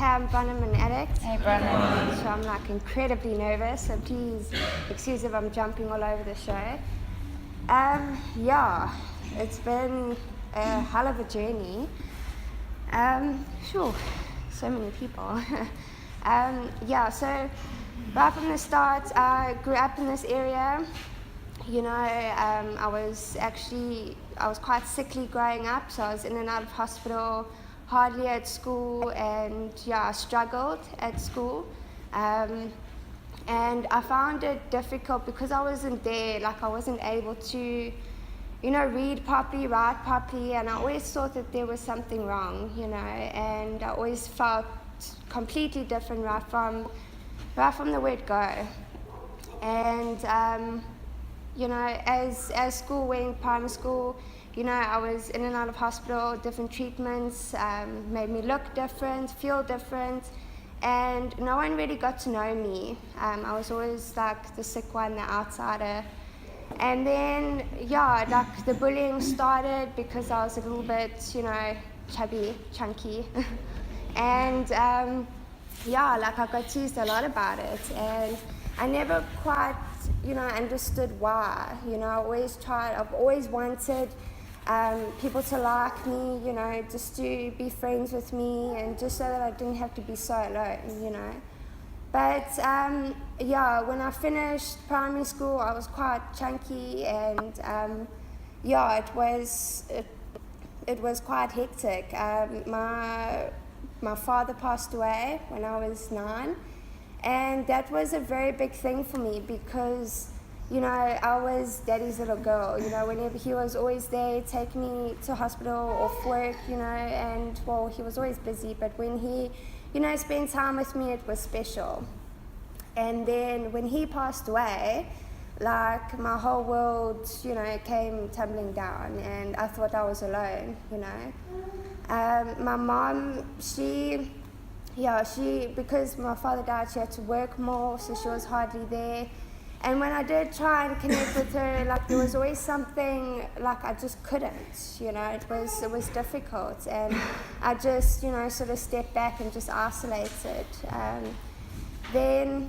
I'm Bronlynne, an addict. Hey, Bronlynne. So I'm like incredibly nervous, so please excuse if I'm jumping all over the show. Yeah, it's been a hell of a journey. Sure, so many people. Yeah, so right from the start, I grew up in this area. You know, I was quite sickly growing up, so I was in and out of hospital, hardly at school, and yeah, I struggled at school. And I found it difficult because I wasn't there, like I wasn't able to, read properly, write properly, and I always thought that there was something wrong, and I always felt completely different right from the word go. And as school went, primary school, I was in and out of hospital, different treatments, made me look different, feel different, and no one really got to know me. I was always like the sick one, the outsider. And then, like the bullying started because I was a little bit, chubby, chunky. And like I got teased a lot about it, and I never quite understood why. I've always wanted people to like me, just to be friends with me, and just so that I didn't have to be so alone, But when I finished primary school, I was quite chunky, and it was quite hectic. My father passed away when I was 9. And that was a very big thing for me because, I was daddy's little girl. Whenever he was always there, taking me to hospital, off work, and, well, he was always busy. But when he, spent time with me, it was special. And then when he passed away, like, my whole world, came tumbling down. And I thought I was alone, My mom, because my father died, she had to work more, so she was hardly there. And when I did try and connect with her, like, there was always something, like, I just couldn't, it was difficult. And I just, sort of stepped back and just isolated. Then,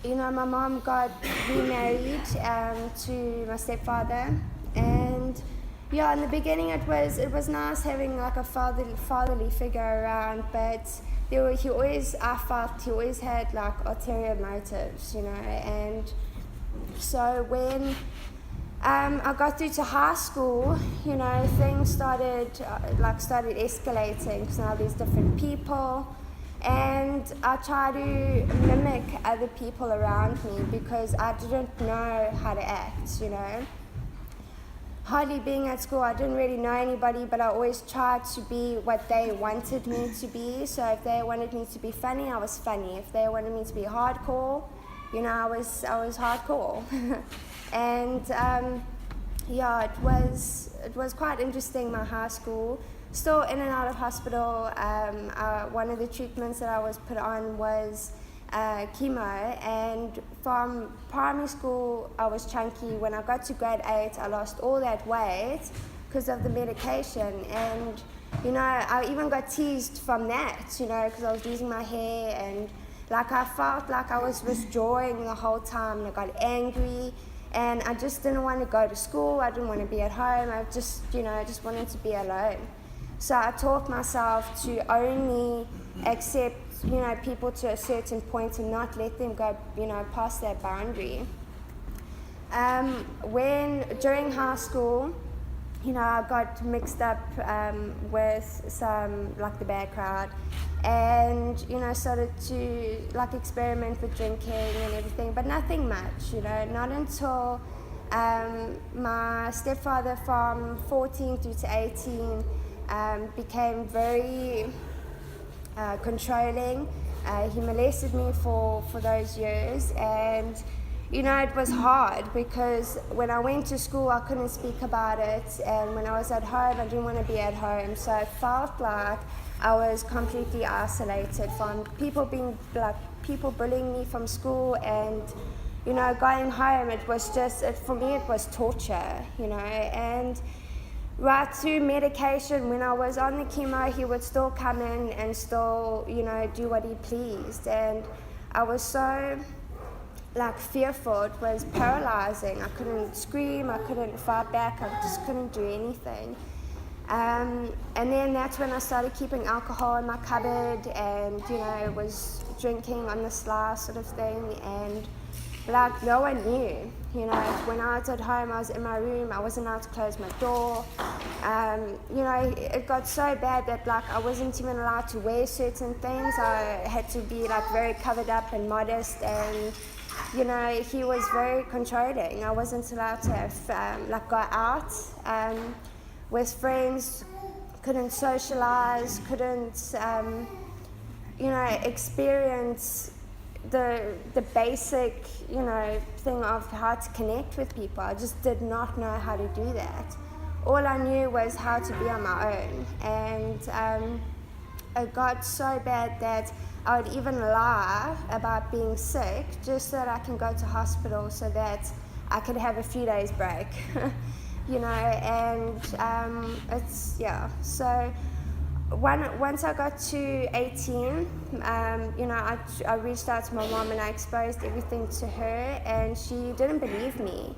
my mom got remarried to my stepfather. And in the beginning it was nice having like a fatherly figure around, but I felt he always had like ulterior motives, and so when I got through to high school, things started escalating because now there's different people, and I tried to mimic other people around me because I didn't know how to act, Hardly being at school, I didn't really know anybody, but I always tried to be what they wanted me to be. So if they wanted me to be funny, I was funny. If they wanted me to be hardcore, I was hardcore. And it was quite interesting, my high school. Still in and out of hospital. One of the treatments that I was put on was chemo, and from primary school I was chunky. When I got to grade 8, I lost all that weight because of the medication, and I even got teased from that, because I was losing my hair, and like I felt like I was withdrawing the whole time, and I got angry, and I just didn't want to go to school. I didn't want to be at home. I just just wanted to be alone. So I taught myself to only accept people to a certain point and not let them go, past that boundary. During high school, I got mixed up with some, like, the bad crowd, and, started to, like, experiment with drinking and everything, but nothing much, not until my stepfather from 14 through to 18 became very controlling. He molested me for those years, and it was hard because when I went to school I couldn't speak about it, and when I was at home I didn't want to be at home, so I felt like I was completely isolated from people bullying me from school, and going home, it was just, for me it was torture, and right through medication. When I was on the chemo, he would still come in and still, do what he pleased. And I was so fearful. It was paralyzing. I couldn't scream, I couldn't fight back, I just couldn't do anything. And then that's when I started keeping alcohol in my cupboard, and was drinking on the sly sort of thing. And no one knew. When I was at home, I was in my room, I wasn't allowed to close my door. It got so bad that I wasn't even allowed to wear certain things. I had to be very covered up and modest, and he was very controlling. I wasn't allowed to have go out with friends, couldn't socialize, couldn't experience the basic thing of how to connect with people. I just did not know how to do that. All I knew was how to be on my own, and it got so bad that I would even lie about being sick just so that I can go to hospital so that I could have a few days break. And so once I got to 18, I reached out to my mom and I exposed everything to her, and she didn't believe me,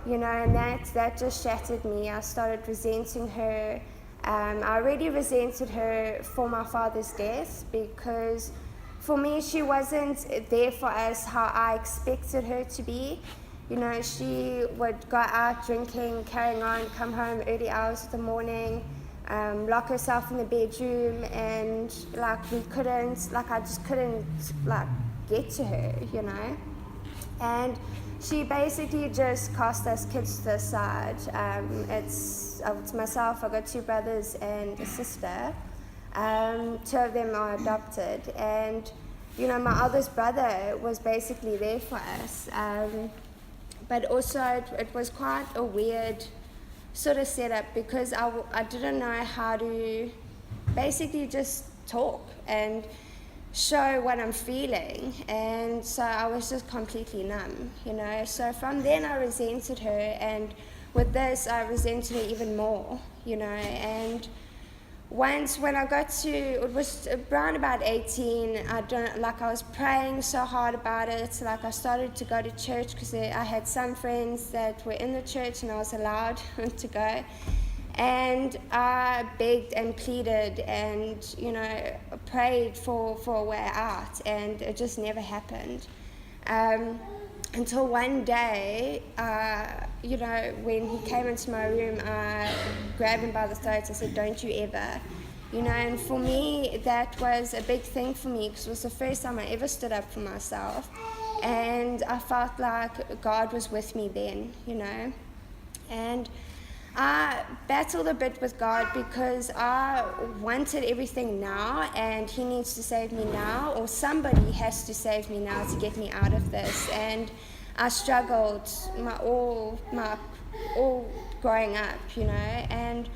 and that just shattered me. I started resenting her. I already resented her for my father's death, because for me she wasn't there for us how I expected her to be. She would go out drinking, carrying on, come home early hours of the morning, lock herself in the bedroom, and we couldn't, I just couldn't get to her, and she basically just cast us kids to the side. It's myself, I got two brothers and a sister. Two of them are adopted, and my eldest brother was basically there for us, but also it was quite a weird sort of setup, because I didn't know how to basically just talk and show what I'm feeling, and so I was just completely numb, so from then I resented her, and with this I resented her even more, and once when I got to, it was around about 18, I was praying so hard about it. I started to go to church because I had some friends that were in the church and I was allowed to go. And I begged and pleaded and, prayed for a way out, and it just never happened. Until one day, when he came into my room, I grabbed him by the throat. I said, "Don't you ever." And for me, that was a big thing for me, because it was the first time I ever stood up for myself. And I felt like God was with me then, And I battled a bit with God, because I wanted everything now, and He needs to save me now, or somebody has to save me now to get me out of this. And I struggled all growing up, And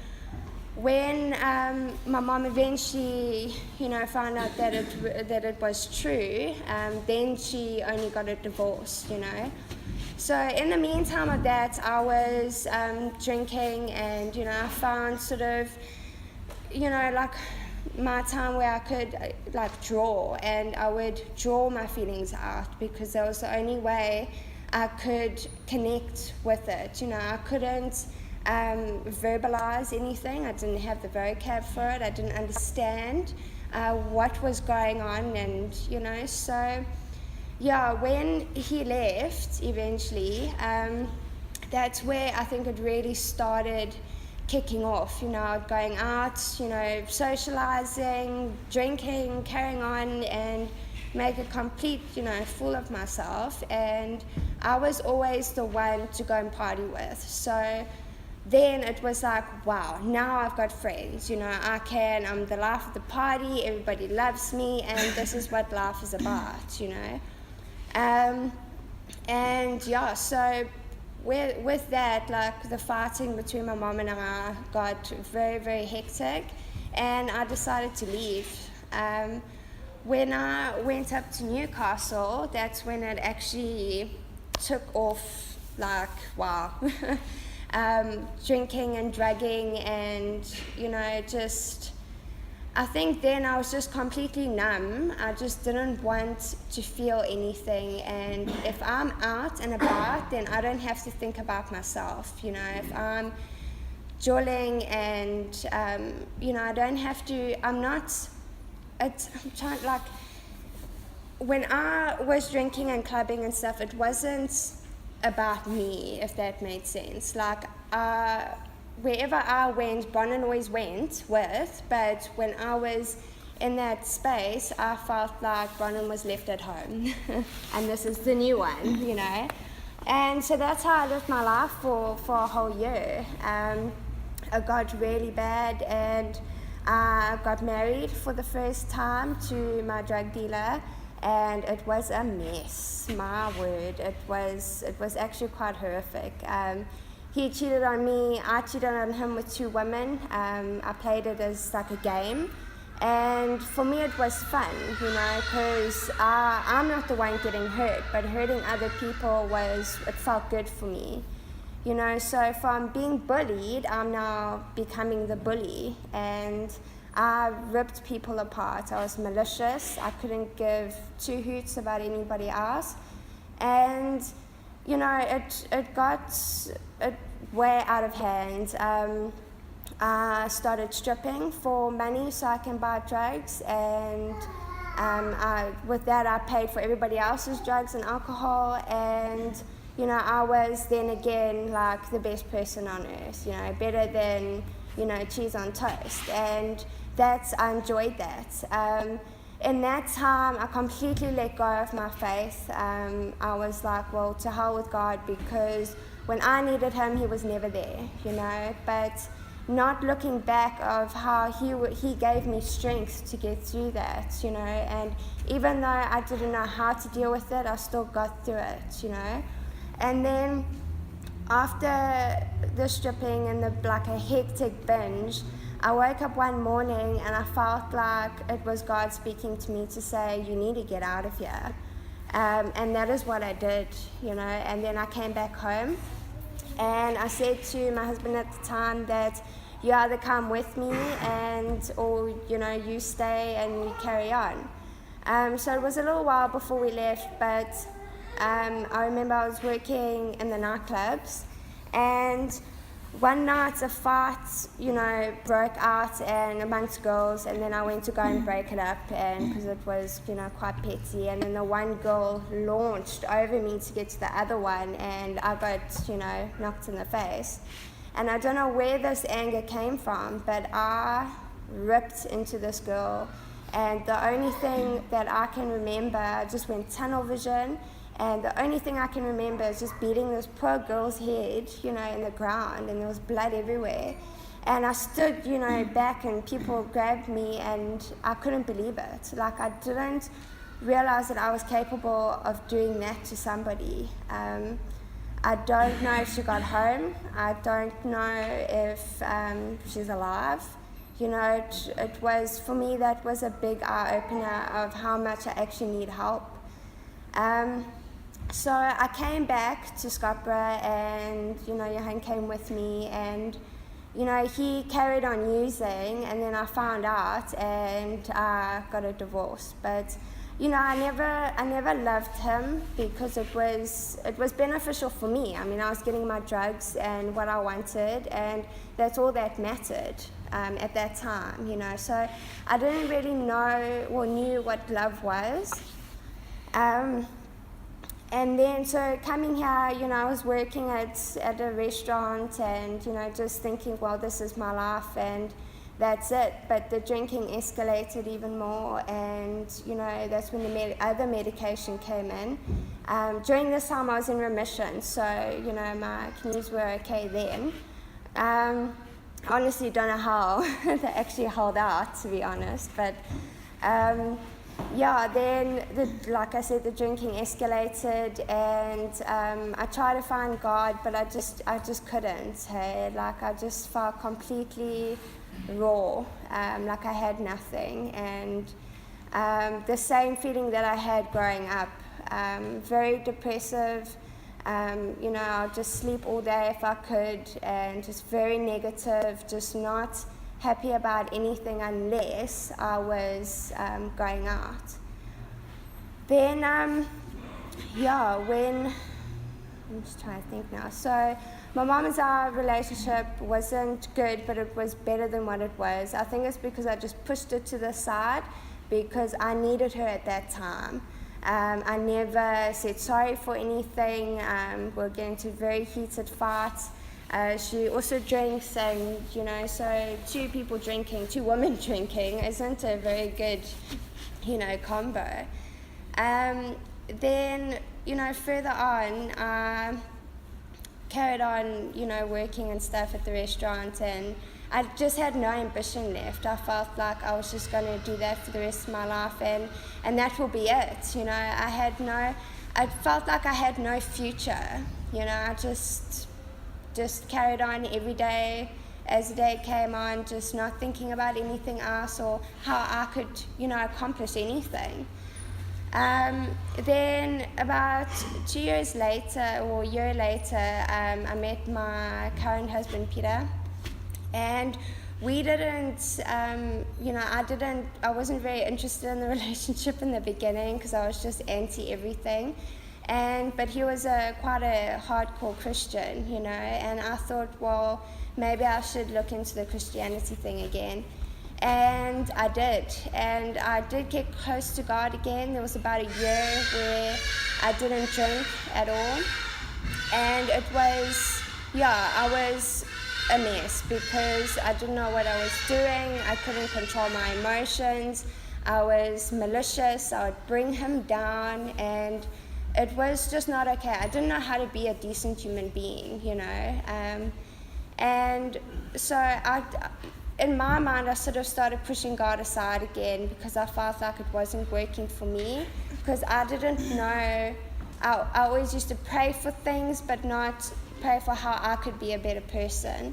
when my mom eventually, found out that it was true, then she only got a divorce, So in the meantime of that, I was drinking, and I found sort of, my time where I could draw, and I would draw my feelings out, because that was the only way I could connect with it. I couldn't verbalize anything. I didn't have the vocab for it. I didn't understand what was going on, and so. Yeah, when he left eventually, that's where I think it really started kicking off, going out, socializing, drinking, carrying on, and make a complete, fool of myself. And I was always the one to go and party with. So then it was like, wow, now I've got friends, I'm the life of the party, everybody loves me, and this is what life is about, And yeah, so with that, the fighting between my mom and I got very, very hectic, and I decided to leave. When I went up to Newcastle, that's when it actually took off, wow. drinking and drugging, and just, I think then I was just completely numb. I just didn't want to feel anything, and if I'm out and about, then I don't have to think about myself. If I'm jolling and I don't have to. I'm trying, like, when I was drinking and clubbing and stuff, it wasn't about me, if that made sense. Like, wherever I went, Bronlynne always went with, but when I was in that space, I felt like Bronlynne was left at home, and this is the new one, And so that's how I lived my life for a whole year. I got really bad, and I got married for the first time to my drug dealer, and it was a mess. My word, it was actually quite horrific. He cheated on me, I cheated on him with 2 women. I played it as like a game, and for me it was fun, because I'm not the one getting hurt, but hurting other people it felt good for me. So from being bullied, I'm now becoming the bully, and I ripped people apart. I was malicious. I couldn't give 2 hoots about anybody else, and it got way out of hand. I started stripping for money so I can buy drugs, and with that I paid for everybody else's drugs and alcohol, and I was then again like the best person on earth, better than cheese on toast, and I enjoyed that. In that time, I completely let go of my faith. I was like, well, to hell with God, because when I needed him, he was never there, but not looking back of how he gave me strength to get through that, and even though I didn't know how to deal with it, I still got through it, And then after the stripping and a hectic binge, I woke up one morning and I felt like it was God speaking to me to say, you need to get out of here. And that is what I did, and then I came back home, and I said to my husband at the time that you either come with me or you stay and you carry on. So it was a little while before we left, but I remember I was working in the nightclubs, and one night a fight, broke out and amongst girls, and then I went to go and break it up, and because it was, quite petty, and then the one girl launched over me to get to the other one, and I got, knocked in the face. And I don't know where this anger came from, but I ripped into this girl, and the only thing that I can remember, I just went tunnel vision, and the only thing I can remember is just beating this poor girl's head, in the ground, and there was blood everywhere. And I stood, back, and people grabbed me, and I couldn't believe it. Like, I didn't realize that I was capable of doing that to somebody. I don't know if she got home. I don't know if she's alive. It was, for me, that was a big eye-opener of how much I actually need help. So I came back to Scottsboro, and Johan came with me, and he carried on using, and then I found out, and I got a divorce. But I never loved him, because it was beneficial for me. I mean, I was getting my drugs and what I wanted, and that's all that mattered at that time. So I didn't really know or knew what love was. And then, so coming here, I was working at a restaurant, and, just thinking, well, this is my life, and that's it. But the drinking escalated even more, and, that's when the other medication came in. During this time, I was in remission, so, my knees were okay then. Honestly, don't know how they actually held out, to be honest, but... then, like I said, the drinking escalated, and I tried to find God, but I just couldn't. Hey? Like, I just felt completely raw, like I had nothing, and the same feeling that I had growing up, very depressive, You know, I'll just sleep all day if I could, and just very negative, just not happy about anything unless I was going out. Then, I'm just trying to think now. So my mom and our relationship wasn't good, but it was better than what it was. I think it's because I just pushed it to the side because I needed her at that time. I never said sorry for anything. We were getting into very heated fights. She also drinks, and you know, so two women drinking isn't a very good, you know, combo. Then, you know, further on, I carried on, you know, working and stuff at the restaurant, and I just had no ambition left. I felt like I was just going to do that for the rest of my life, and that will be it. You know, I felt like I had no future. You know, I just carried on every day as the day came on, just not thinking about anything else or how I could, you know, accomplish anything. Then about 2 years later, or a year later, I met my current husband, Peter, and we didn't, you know, I wasn't very interested in the relationship in the beginning because I was just anti everything, but he was quite a hardcore Christian, you know, and I thought, well, maybe I should look into the Christianity thing again. And I did get close to God again. There was about a year where I didn't drink at all, and it was, I was a mess because I didn't know what I was doing. I couldn't control my emotions. I was malicious. I would bring him down, and it was just not okay. I didn't know how to be a decent human being, you know, and so in my mind, I sort of started pushing God aside again because I felt like it wasn't working for me, because I didn't know. I always used to pray for things, but not pray for how I could be a better person.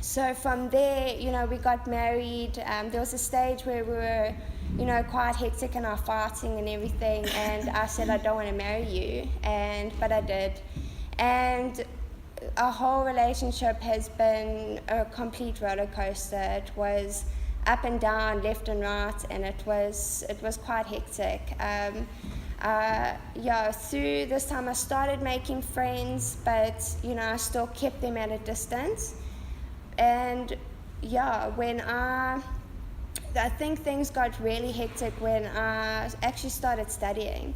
So from there, you know, we got married. There was a stage where we were, you know, quite hectic in our fighting and everything, and I said, I don't want to marry you, but I did. And our whole relationship has been a complete roller coaster. It was up and down, left and right, and it was quite hectic. Through this time I started making friends, but you know, I still kept them at a distance. And when I think things got really hectic when I actually started studying.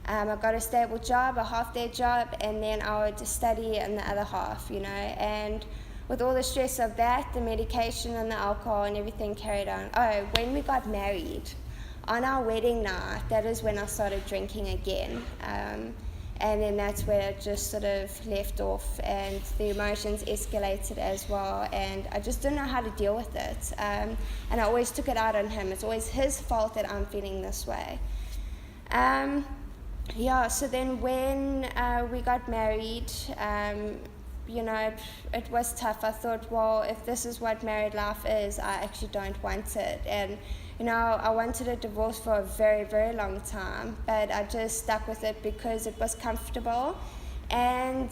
I got a stable job, a half-day job, and then I would just study in the other half, you know. And with all the stress of that, the medication and the alcohol and everything carried on. Oh, when we got married, on our wedding night, that is when I started drinking again. And then that's where it just sort of left off, and the emotions escalated as well, and I just didn't know how to deal with it. And I always took it out on him. It's always his fault that I'm feeling this way. So then when we got married, you know, it was tough. I thought, well, if this is what married life is, I actually don't want it. And, you know, I wanted a divorce for a very, very long time, but I just stuck with it because it was comfortable. And,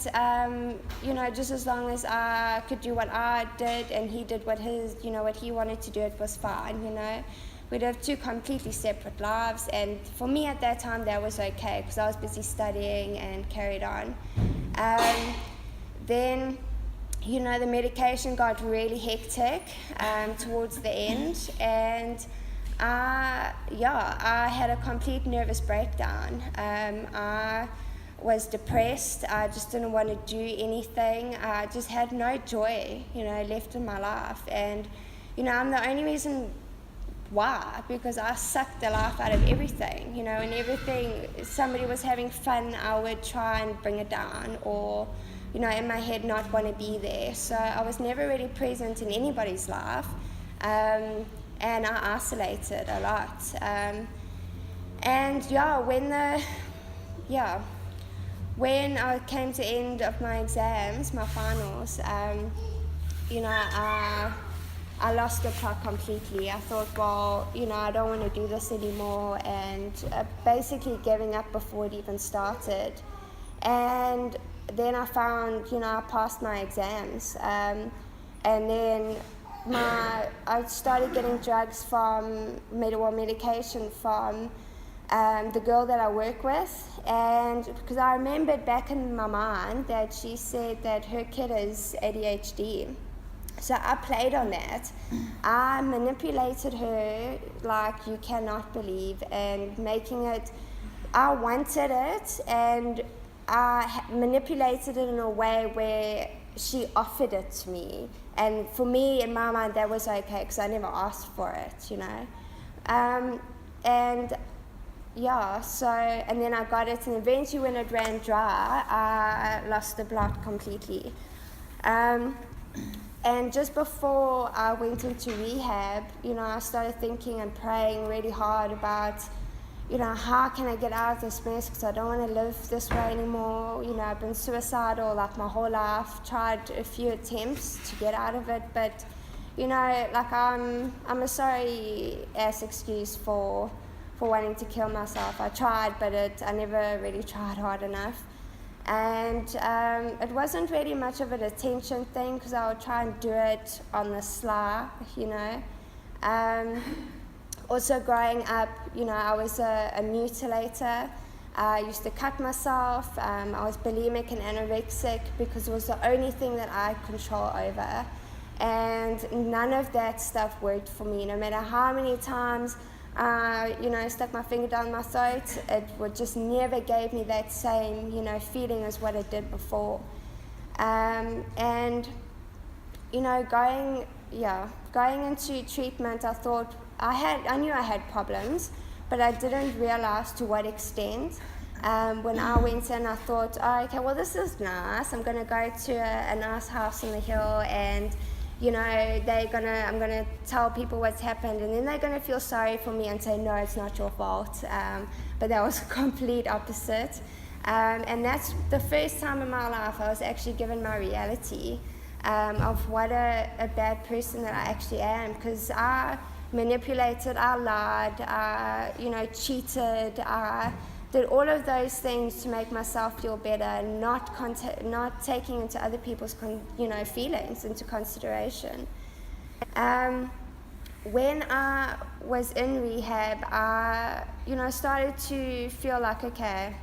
you know, just as long as I could do what I did and he did what he wanted to do, it was fine, you know. We'd have two completely separate lives, and for me at that time that was okay because I was busy studying and carried on. Then, you know, the medication got really hectic towards the end, and I had a complete nervous breakdown. I was depressed. I just didn't want to do anything. I just had no joy, you know, left in my life, and you know, I'm the only reason why, because I sucked the life out of everything, you know, and everything, somebody was having fun, I would try and bring it down, or, you know, in my head not want to be there. So I was never really present in anybody's life, and I isolated a lot. When I came to end of my exams, my finals, you know, I lost the plot completely. I thought, well, I don't want to do this anymore, and basically giving up before it even started. And then I found, I passed my exams, and then I started getting drugs from, medication from the girl that I work with, and because I remembered back in my mind that she said that her kid is ADHD. So I played on that. I manipulated her like you cannot believe, and making it, I wanted it, and I manipulated it in a way where she offered it to me. And for me, in my mind, that was okay because I never asked for it, And yeah, so, and then I got it, and eventually when it ran dry, I lost the blood completely. And just before I went into rehab, I started thinking and praying really hard about, how can I get out of this mess, because I don't want to live this way anymore. I've been suicidal like my whole life, tried a few attempts to get out of it, but, I'm a sorry ass excuse for wanting to kill myself. I tried, but I never really tried hard enough. And it wasn't really much of an attention thing, because I would try and do it on the sly, Also growing up, I was a mutilator. I used to cut myself. I was bulimic and anorexic because it was the only thing that I had control over. And none of that stuff worked for me. No matter how many times stuck my finger down my throat, it would just never gave me that same, feeling as what it did before. And, going into treatment, I thought, I knew I had problems, but I didn't realize to what extent. When I went in, I thought, oh, okay, well, this is nice. I'm going to go to a nice house on the hill, and I'm gonna tell people what's happened, and then they're gonna feel sorry for me and say, no, it's not your fault. But that was a complete opposite. And that's the first time in my life I was actually given my reality of what a bad person that I actually am, because I manipulated, I lied, I cheated, I did all of those things to make myself feel better, not taking into other people's feelings into consideration. When I was in rehab, I started to feel like, okay,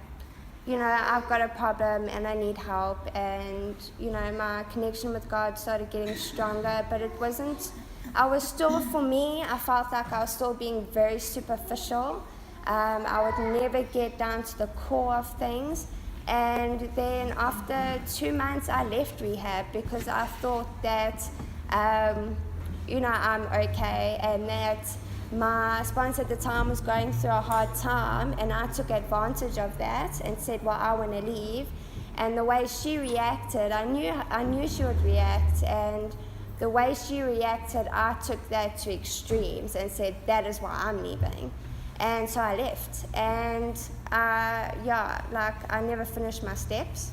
I've got a problem and I need help, and my connection with God started getting stronger, but it wasn't, for me, I felt like I was still being very superficial. I would never get down to the core of things. And then after 2 months, I left rehab because I thought that, I'm okay, and that my sponsor at the time was going through a hard time, and I took advantage of that and said, well, I want to leave. And the way she reacted, I knew she would react, and the way she reacted, I took that to extremes and said, that is why I'm leaving. And so I left, and I never finished my steps.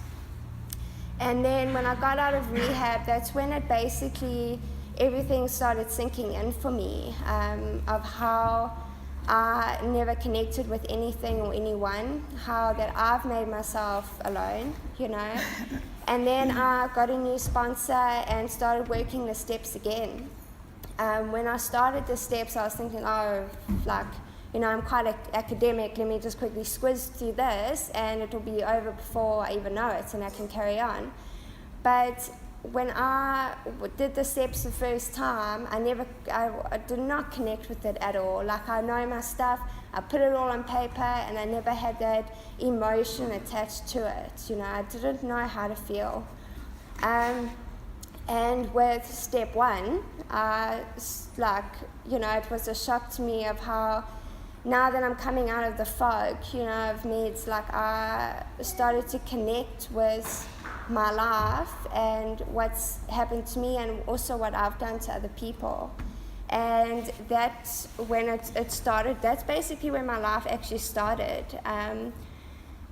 And then when I got out of rehab, that's when it basically, everything started sinking in for me, of how I never connected with anything or anyone, how that I've made myself alone, And then I got a new sponsor and started working the steps again. When I started the steps, I was thinking, I'm quite academic, let me just quickly squiz through this and it'll be over before I even know it and I can carry on. But when I did the steps the first time, I did not connect with it at all. Like, I know my stuff, I put it all on paper, and I never had that emotion attached to it. I didn't know how to feel. And with step one, it was a shock to me of how, now that I'm coming out of the fog, of meds, I started to connect with my life and what's happened to me and also what I've done to other people. And that's when it started. That's basically when my life actually started.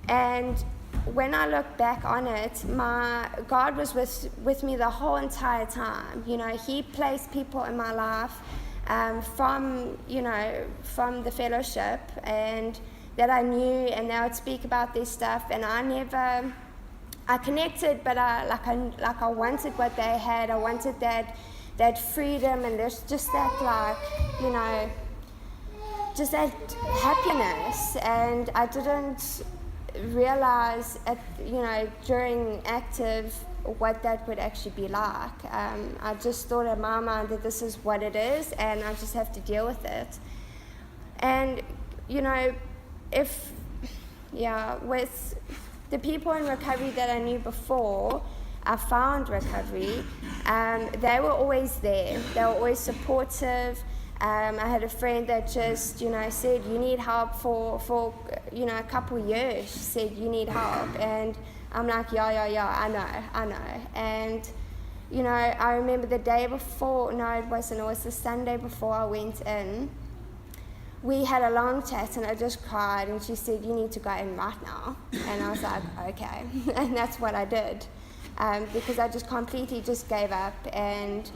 And when I look back on it, God was with me the whole entire time. You know, He placed people in my life from the fellowship, and that I knew, and they would speak about this stuff, and I connected, but I wanted what they had. I wanted that freedom, and there's just that, just that happiness. And I didn't realize during active what that would actually be like. I just thought in my mind that this is what it is, and I just have to deal with it. And with the people in recovery that I knew before I found recovery, they were always there. They were always supportive. I had a friend that just, said, you need help for a couple years. She said, you need help. And I'm like, yeah, I know. And, I remember the day before, no, it wasn't, it was the Sunday before I went in. We had a long chat, and I just cried, and she said, you need to go in right now. And I was like, okay. And that's what I did, because I just completely just gave up. And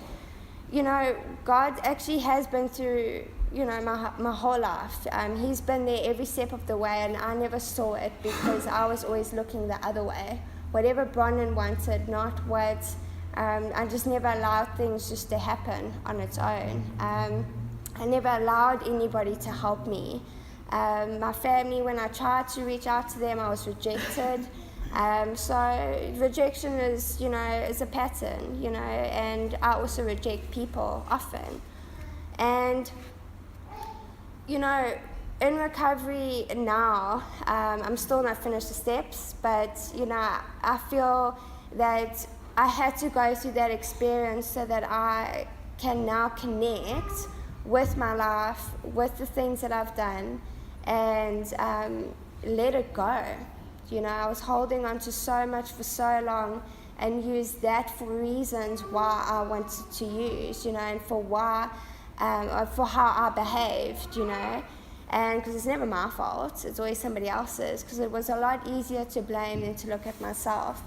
God actually has been through, my whole life. He's been there every step of the way, and I never saw it because I was always looking the other way. Whatever Bronlynne wanted, not what, I just never allowed things just to happen on its own. I never allowed anybody to help me. My family, when I tried to reach out to them, I was rejected. So rejection is, is a pattern, and I also reject people often. And, in recovery now, I'm still not finished the steps, but, I feel that I had to go through that experience so that I can now connect with my life, with the things that I've done, and let it go. I was holding on to so much for so long, and used that for reasons why I wanted to use, and for how I behaved, and because it's never my fault, it's always somebody else's, because it was a lot easier to blame than to look at myself.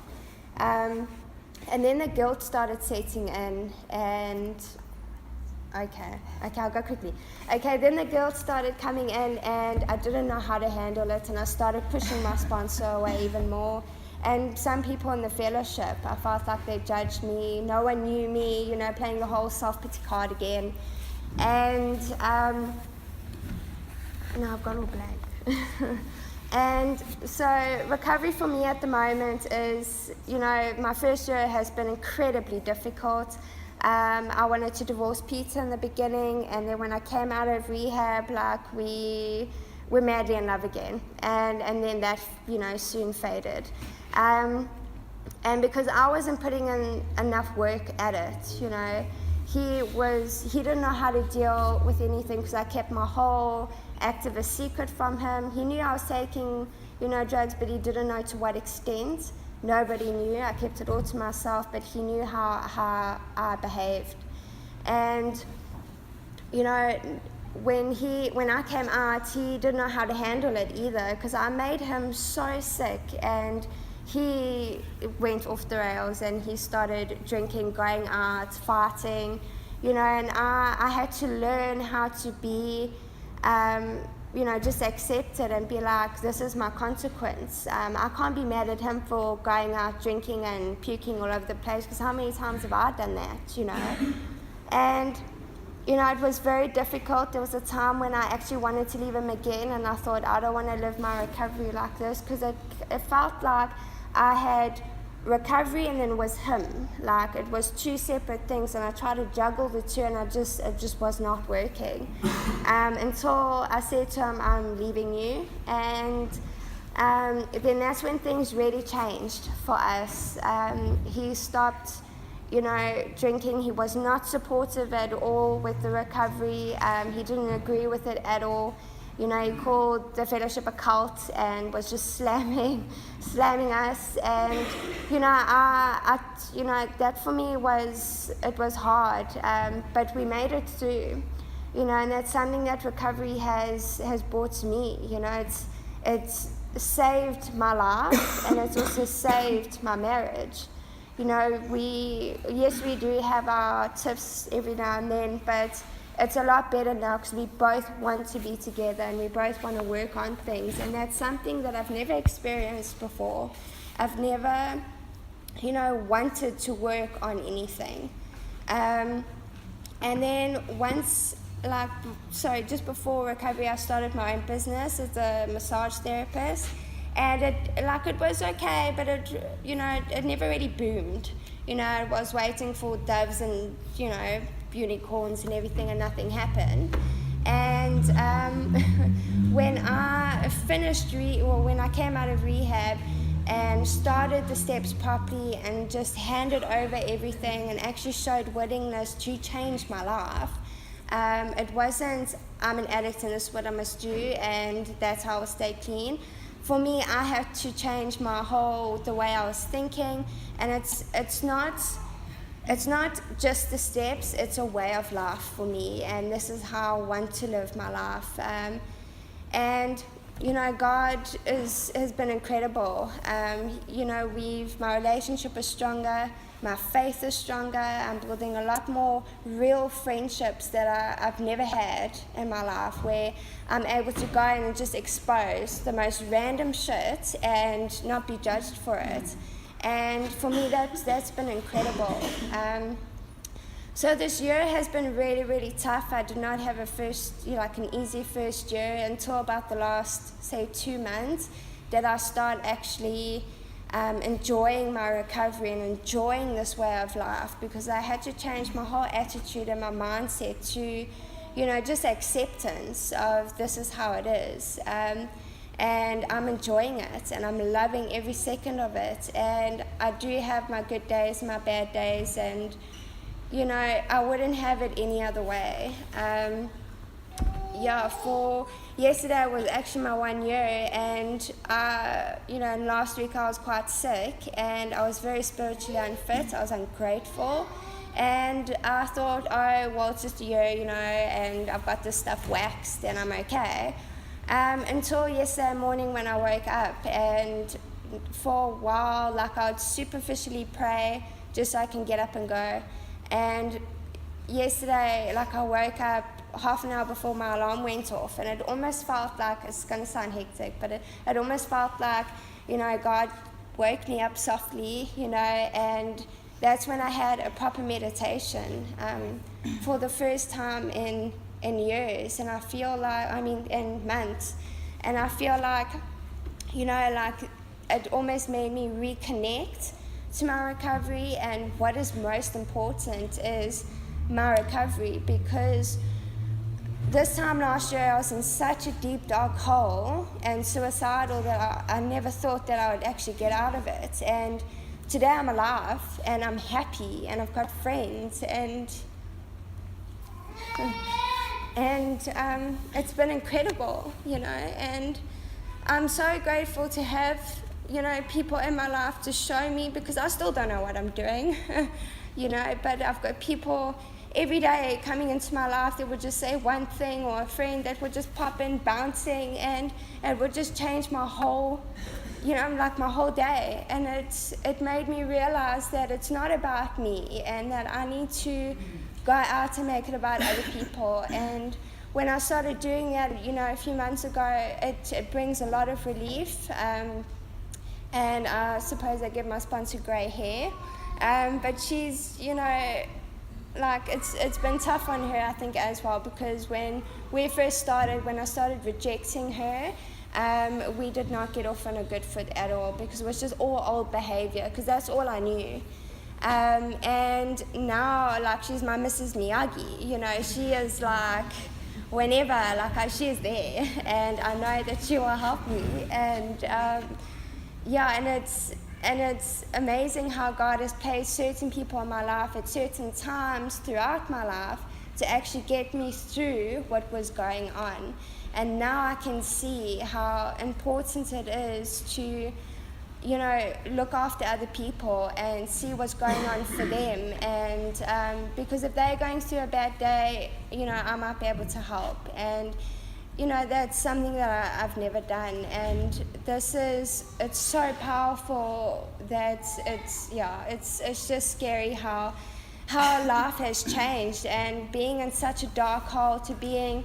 And then the guilt started setting in, and Okay, I'll go quickly. Okay, then the guilt started coming in, and I didn't know how to handle it, and I started pushing my sponsor away even more. And some people in the fellowship, I felt like they judged me. No one knew me, playing the whole self-pity card again. And now I've gone all blank. And so recovery for me at the moment is, my first year has been incredibly difficult. I wanted to divorce Peter in the beginning, and then when I came out of rehab, we were madly in love again, and then that soon faded, and because I wasn't putting in enough work at it, he didn't know how to deal with anything, because I kept my whole activist secret from him. He knew I was taking drugs, but he didn't know to what extent. Nobody knew. I kept it all to myself, but he knew how I behaved. And, when I came out, he didn't know how to handle it either, because I made him so sick, and he went off the rails, and he started drinking, going out, fighting, and I had to learn how to be, just accept it and be like, this is my consequence. I can't be mad at him for going out drinking and puking all over the place, because how many times have I done that, And, it was very difficult. There was a time when I actually wanted to leave him again, and I thought, I don't want to live my recovery like this, because it felt like I had recovery and then it was him. Like, it was two separate things, and I tried to juggle the two, and it just was not working. Until I said to him, I'm leaving you. And then that's when things really changed for us. He stopped, drinking. He was not supportive at all with the recovery. He didn't agree with it at all. He called the fellowship a cult and was just slamming us. And, that for me was hard. But we made it through, and that's something that recovery has brought to me. saved my life, and it's also saved my marriage. You know, we do have our tiffs every now and then, but it's a lot better now because we both want to be together and we both want to work on things, and that's something that I've never experienced before. I've never, wanted to work on anything. And then once, just before recovery, I started my own business as a massage therapist. And it was okay, but it never really boomed. I was waiting for doves and, unicorns and everything, and nothing happened. And when I when I came out of rehab and started the steps properly and just handed over everything and actually showed willingness to change my life, it wasn't, I'm an addict and this is what I must do and that's how I'll stay clean. For me, I had to change the way I was thinking, and it's not just the steps, it's a way of life for me, and this is how I want to live my life. God has been incredible. My relationship is stronger, my faith is stronger, I'm building a lot more real friendships that I've never had in my life, where I'm able to go in and just expose the most random shit and not be judged for it. And for me, that's been incredible. So this year has been really, really tough. I did not have an easy first year until about the last, say, 2 months that I start actually enjoying my recovery and enjoying this way of life, because I had to change my whole attitude and my mindset to, just acceptance of this is how it is. And I'm enjoying it and I'm loving every second of it. And I do have my good days and my bad days, and I wouldn't have it any other way. For yesterday was actually my 1 year, and last week I was quite sick and I was very spiritually unfit. I was ungrateful, and I thought, it's just a year, and I've got this stuff waxed and I'm okay. Until yesterday morning when I woke up, and for a while, I would superficially pray just so I can get up and go. And yesterday, I woke up half an hour before my alarm went off, and it almost felt like, it's going to sound hectic, but it almost felt like, God woke me up softly, and that's when I had a proper meditation for the first time in years, and I feel in months, and I feel like, it almost made me reconnect to my recovery, and what is most important is my recovery, because this time last year I was in such a deep dark hole and suicidal that I never thought that I would actually get out of it, and today I'm alive and I'm happy and I've got friends, and it's been incredible, and I'm so grateful to have people in my life to show me, because I still don't know what I'm doing, but I've got people every day coming into my life that would just say one thing, or a friend that would just pop in bouncing, and it would just change my whole, my whole day. And it made me realize that it's not about me, and that I need to go out and make it about other people. And when I started doing that, a few months ago, it brings a lot of relief. And I suppose I give my sponsor grey hair. But she's, it's been tough on her, I think, as well, because when I started rejecting her, we did not get off on a good foot at all, because it was just all old behavior, because that's all I knew. And now, she's my Mrs. Miyagi, she is whenever, she is there, and I know that she will help me, and and it's amazing how God has placed certain people in my life at certain times throughout my life to actually get me through what was going on. And now I can see how important it is to, look after other people and see what's going on for them. And because if they're going through a bad day, I might be able to help. And you know, that's something that I've never done, and it's so powerful that it's just scary how life has changed, and being in such a dark hole to being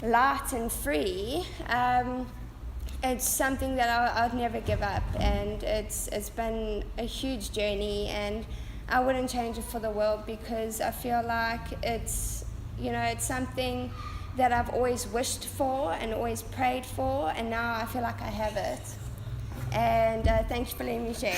light and free. It's something that I'd never give up, and it's been a huge journey, and I wouldn't change it for the world, because I feel like it's something that I've always wished for and always prayed for, and now I feel like I have it. And thanks for letting me share.